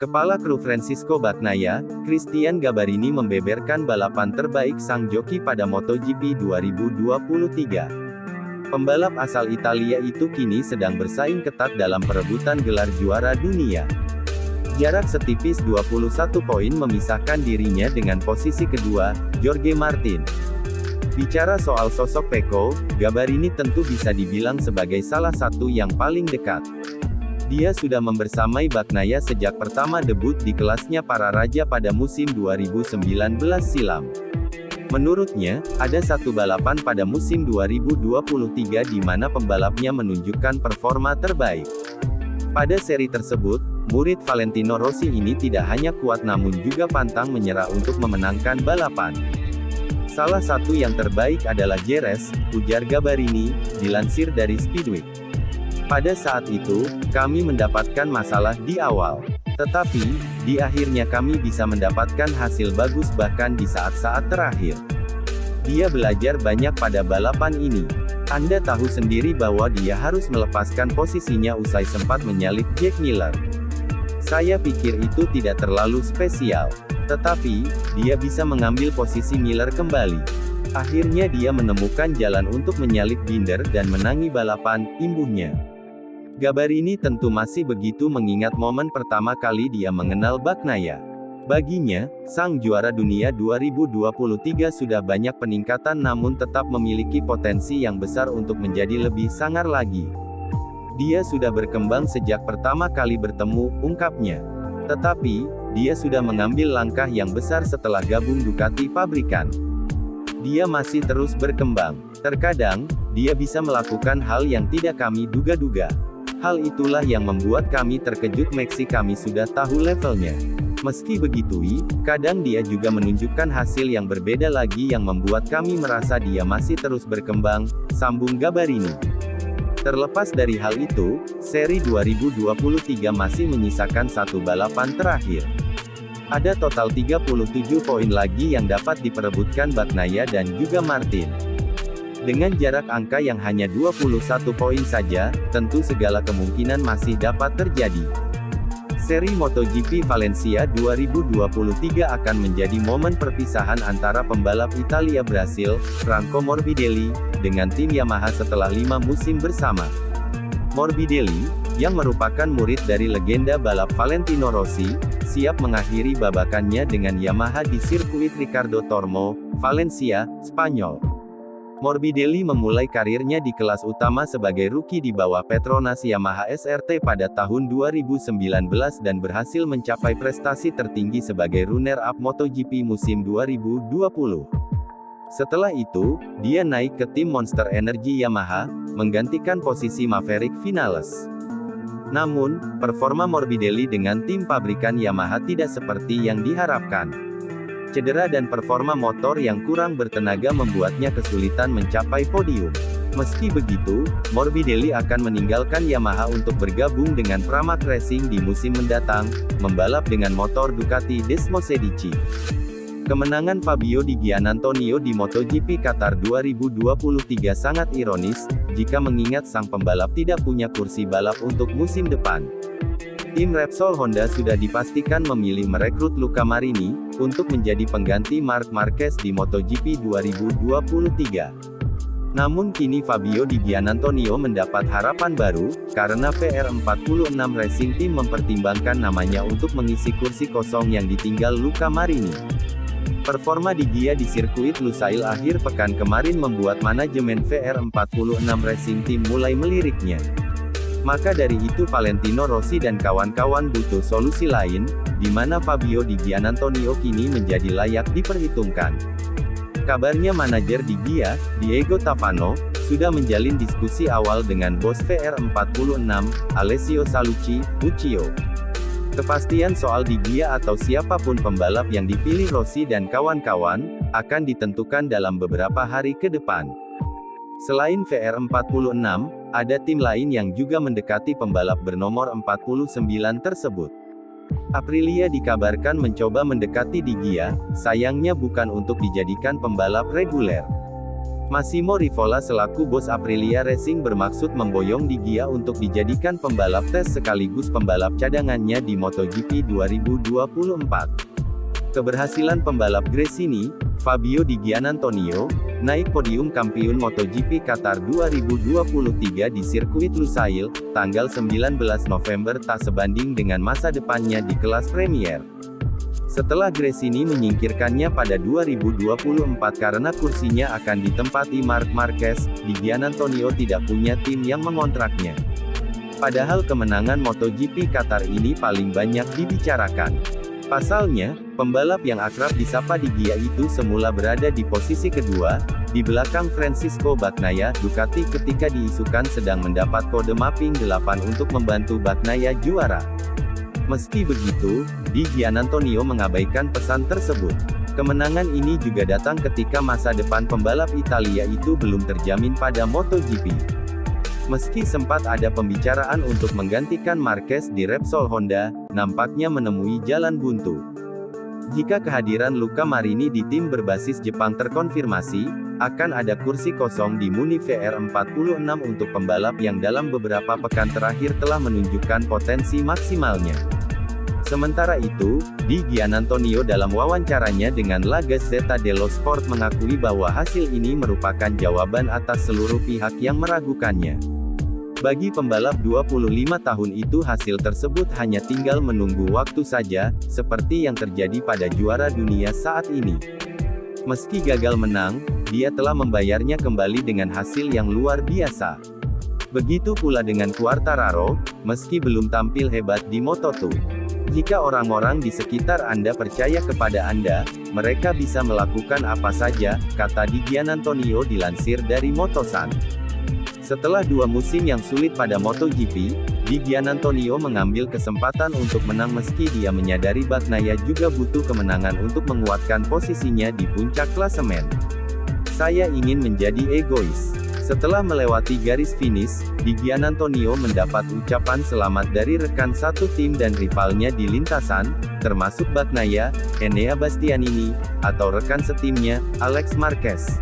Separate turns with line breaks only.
Kepala kru Francisco Bagnaia, Christian Gabarini membeberkan balapan terbaik sang joki pada MotoGP 2023. Pembalap asal Italia itu kini sedang bersaing ketat dalam perebutan gelar juara dunia. Jarak setipis 21 poin memisahkan dirinya dengan posisi kedua, Jorge Martin. Bicara soal sosok Pecco, Gabarini tentu bisa dibilang sebagai salah satu yang paling dekat. Dia sudah membersamai Bagnaia sejak pertama debut di kelasnya para raja pada musim 2019 silam. Menurutnya, ada satu balapan pada musim 2023 di mana pembalapnya menunjukkan performa terbaik. Pada seri tersebut, murid Valentino Rossi ini tidak hanya kuat namun juga pantang menyerah untuk memenangkan balapan. Salah satu yang terbaik adalah Jerez, ujar Gabarini, dilansir dari Speedweek. Pada saat itu, kami mendapatkan masalah di awal. Tetapi, di akhirnya kami bisa mendapatkan hasil bagus bahkan di saat-saat terakhir. Dia belajar banyak pada balapan ini. Anda tahu sendiri bahwa dia harus melepaskan posisinya usai sempat menyalip Jack Miller. Saya pikir itu tidak terlalu spesial. Tetapi, dia bisa mengambil posisi Miller kembali. Akhirnya dia menemukan jalan untuk menyalip Binder dan menangi balapan, imbuhnya. Gabarini tentu masih begitu mengingat momen pertama kali dia mengenal Bagnaia. Baginya, sang juara dunia 2023 sudah banyak peningkatan namun tetap memiliki potensi yang besar untuk menjadi lebih sangar lagi. Dia sudah berkembang sejak pertama kali bertemu, ungkapnya. Tetapi, dia sudah mengambil langkah yang besar setelah gabung Ducati pabrikan. Dia masih terus berkembang. Terkadang, dia bisa melakukan hal yang tidak kami duga-duga. Hal itulah yang membuat kami terkejut meski kami sudah tahu levelnya. Meski begitu, kadang dia juga menunjukkan hasil yang berbeda lagi yang membuat kami merasa dia masih terus berkembang, sambung Gabarini. Terlepas dari hal itu, seri 2023 masih menyisakan satu balapan terakhir. Ada total 37 poin lagi yang dapat diperebutkan Bagnaia dan juga Martin. Dengan jarak angka yang hanya 21 poin saja, tentu segala kemungkinan masih dapat terjadi. Seri MotoGP Valencia 2023 akan menjadi momen perpisahan antara pembalap Italia Brasil, Franco Morbidelli, dengan tim Yamaha setelah 5 musim bersama. Morbidelli, yang merupakan murid dari legenda balap Valentino Rossi, siap mengakhiri babakannya dengan Yamaha di sirkuit Ricardo Tormo, Valencia, Spanyol. Morbidelli memulai karirnya di kelas utama sebagai rookie di bawah Petronas Yamaha SRT pada tahun 2019 dan berhasil mencapai prestasi tertinggi sebagai runner-up MotoGP musim 2020. Setelah itu, dia naik ke tim Monster Energy Yamaha, menggantikan posisi Maverick Vinales. Namun, performa Morbidelli dengan tim pabrikan Yamaha tidak seperti yang diharapkan. Cedera dan performa motor yang kurang bertenaga membuatnya kesulitan mencapai podium. Meski begitu, Morbidelli akan meninggalkan Yamaha untuk bergabung dengan Pramac Racing di musim mendatang, membalap dengan motor Ducati Desmosedici. Kemenangan Fabio Di Giannantonio di MotoGP Qatar 2023 sangat ironis, jika mengingat sang pembalap tidak punya kursi balap untuk musim depan. Tim Repsol Honda sudah dipastikan memilih merekrut Luca Marini, untuk menjadi pengganti Marc Marquez di MotoGP 2023. Namun kini Fabio Di Giannantonio mendapat harapan baru, karena VR46 Racing Team mempertimbangkan namanya untuk mengisi kursi kosong yang ditinggal Luca Marini. Performa Di Gia di sirkuit Lusail akhir pekan kemarin membuat manajemen VR46 Racing Team mulai meliriknya. Maka dari itu Valentino Rossi dan kawan-kawan butuh solusi lain, di mana Fabio Di Giannantonio kini menjadi layak diperhitungkan. Kabarnya manajer Di Gia, Diego Tavano, sudah menjalin diskusi awal dengan bos VR46, Alessio Salucci, Uccio. Kepastian soal Di Gia atau siapapun pembalap yang dipilih Rossi dan kawan-kawan, akan ditentukan dalam beberapa hari ke depan. Selain VR46, ada tim lain yang juga mendekati pembalap bernomor 49 tersebut. Aprilia dikabarkan mencoba mendekati Di Gia, sayangnya bukan untuk dijadikan pembalap reguler. Massimo Rivola selaku bos Aprilia Racing bermaksud memboyong Di Gia untuk dijadikan pembalap tes sekaligus pembalap cadangannya di MotoGP 2024. Keberhasilan pembalap Gresini, Fabio Di Giannantonio, naik podium kampiun MotoGP Qatar 2023 di sirkuit Lusail, tanggal 19 November tak sebanding dengan masa depannya di kelas Premier. Setelah Gresini menyingkirkannya pada 2024 karena kursinya akan ditempati Marc Marquez, Di Giannantonio tidak punya tim yang mengontraknya. Padahal kemenangan MotoGP Qatar ini paling banyak dibicarakan. Pasalnya, pembalap yang akrab disapa Di Gia itu semula berada di posisi kedua, di belakang Francisco Bagnaia, Ducati ketika diisukan sedang mendapat kode mapping 8 untuk membantu Bagnaia juara. Meski begitu, Di Giannantonio mengabaikan pesan tersebut. Kemenangan ini juga datang ketika masa depan pembalap Italia itu belum terjamin pada MotoGP. Meski sempat ada pembicaraan untuk menggantikan Marquez di Repsol Honda, nampaknya menemui jalan buntu. Jika kehadiran Luca Marini di tim berbasis Jepang terkonfirmasi, akan ada kursi kosong di Muni VR46 untuk pembalap yang dalam beberapa pekan terakhir telah menunjukkan potensi maksimalnya. Sementara itu, Di Giannantonio dalam wawancaranya dengan La Gazzetta dello Sport mengakui bahwa hasil ini merupakan jawaban atas seluruh pihak yang meragukannya. Bagi pembalap 25 tahun itu hasil tersebut hanya tinggal menunggu waktu saja, seperti yang terjadi pada juara dunia saat ini. Meski gagal menang, dia telah membayarnya kembali dengan hasil yang luar biasa. Begitu pula dengan Quartararo, meski belum tampil hebat di Moto2. Jika orang-orang di sekitar Anda percaya kepada Anda, mereka bisa melakukan apa saja, kata Di Giannantonio dilansir dari Motosan. Setelah 2 musim yang sulit pada MotoGP, Di Giannantonio mengambil kesempatan untuk menang meski dia menyadari Bagnaia juga butuh kemenangan untuk menguatkan posisinya di puncak klasemen. Saya ingin menjadi egois. Setelah melewati garis finish, Di Giannantonio mendapat ucapan selamat dari rekan satu tim dan rivalnya di lintasan, termasuk Bagnaia, Enea Bastianini, atau rekan setimnya, Alex Marquez.